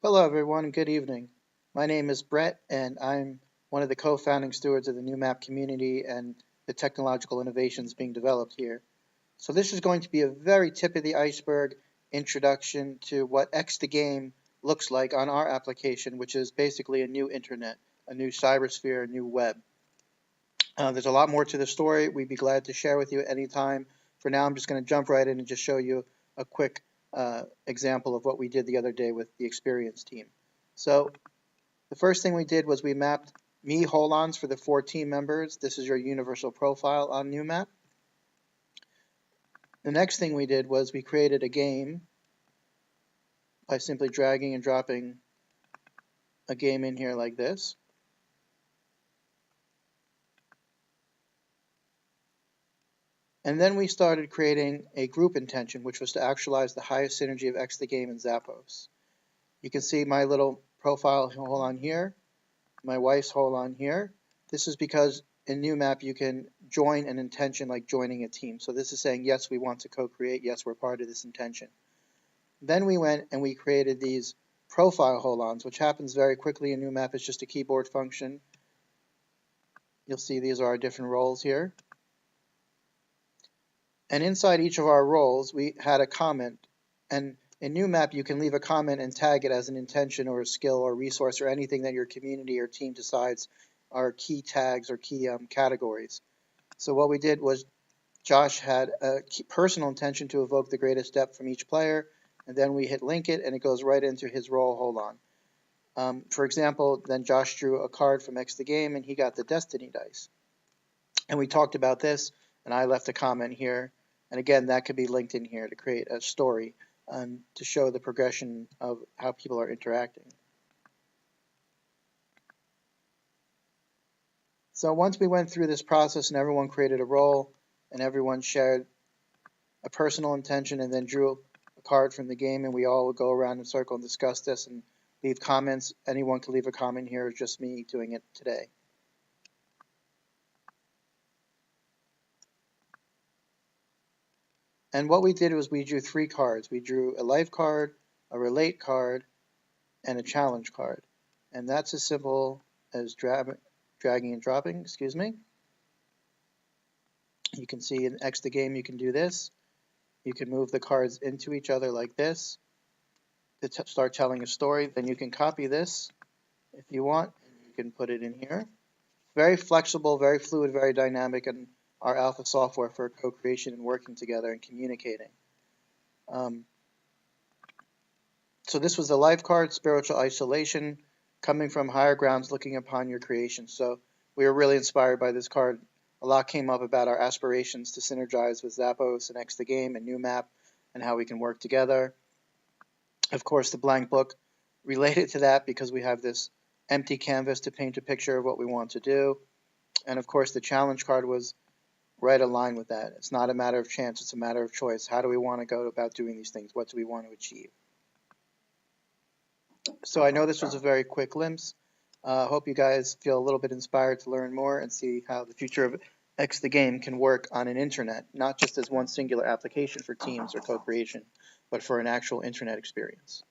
Hello, everyone. Good evening. My name is Brett, and I'm one of the co-founding stewards of the new map community and the technological innovations being developed here. So this is going to be a very tip of the iceberg introduction to what X the Game looks like on our application, which is basically a new internet, a new cybersphere, a new web. There's a lot more to the story. We'd be glad to share with you at any time. For now, I'm just going to jump right in and just show you a quick example of what we did the other day with the experience team. So the first thing we did was we mapped me hold-ons for the 4 team members. This is your universal profile on NewMap. The next thing we did was we created a game by simply dragging and dropping a game in here like this. And then we started creating a group intention, which was to actualize the highest synergy of X the Game and Zappos. You can see my little profile hold on here, my wife's hold on here. This is because in NewMap you can join an intention like joining a team. So this is saying, yes, we want to co-create, yes, we're part of this intention. Then we went and we created these profile hold-ons, which happens very quickly in NewMap. It's just a keyboard function. You'll see these are our different roles here. And inside each of our roles, we had a comment. And in NewMap, you can leave a comment and tag it as an intention or a skill or resource or anything that your community or team decides are key tags or key categories. So what we did was Josh had a personal intention to evoke the greatest depth from each player, and then we hit link it, and it goes right into his role hold on. For example, then Josh drew a card from X the Game, and he got the Destiny dice. And we talked about this, and I left a comment here. And again, that could be linked in here to create a story to show the progression of how people are interacting. So once we went through this process and everyone created a role and everyone shared a personal intention and then drew a card from the game, and we all would go around in a circle and discuss this and leave comments. Anyone can leave a comment here. It's just me doing it today. And what we did was we drew 3 cards. We drew a life card, a relate card, and a challenge card. And that's as simple as dragging and dropping, excuse me. You can see in X the Game you can do this. You can move the cards into each other like this to start telling a story. Then you can copy this if you want, and you can put it in here. Very flexible, very fluid, very dynamic, and our alpha software for co-creation and working together and communicating. So this was the life card, spiritual isolation, coming from higher grounds, looking upon your creation. So we were really inspired by this card. A lot came up about our aspirations to synergize with Zappos and X the Game and NewMap and how we can work together. Of course, the blank book related to that because we have this empty canvas to paint a picture of what we want to do. And of course, the challenge card was right aligned with that. It's not a matter of chance, it's a matter of choice. How do we want to go about doing these things? What do we want to achieve? So I know this was a very quick glimpse. Hope you guys feel a little bit inspired to learn more and see how the future of X the Game can work on an internet, not just as one singular application for teams or co-creation, but for an actual internet experience.